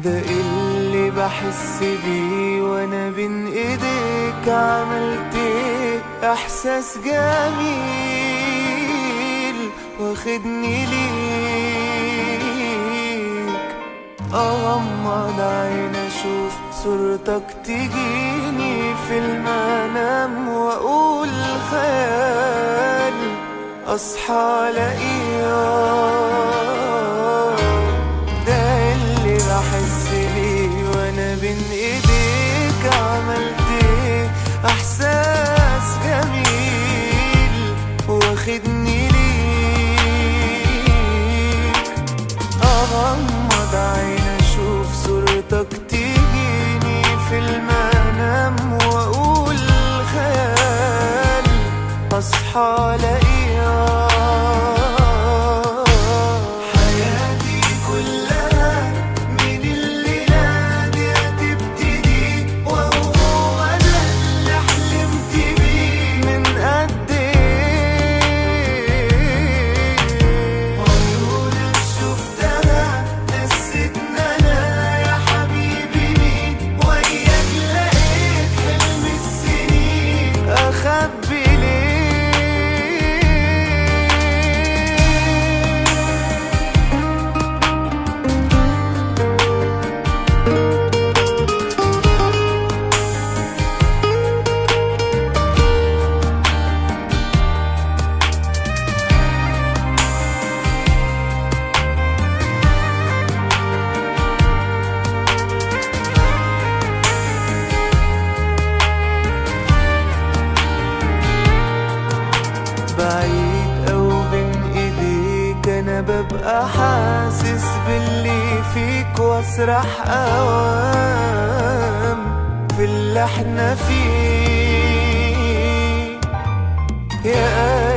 ده اللي بحس بيه وانا بين ايديك، عملت ايه؟ احساس جميل واخدني ليك. اغمض عين اشوف صورتك تجيني في المنام، واقول خيال اصحى الاقيك. بحس بيه وانا بين ايديك، عملت ايه؟ احساس جميل واخدني ليك. اغمض عين اشوف صورتك تجيني في المنام، واقول خيال اصحى الاقيك. بعيد أو بين إيديك، أنا ببقى حاسس باللي فيك، واسرح أوام في اللي احنا فيه. يا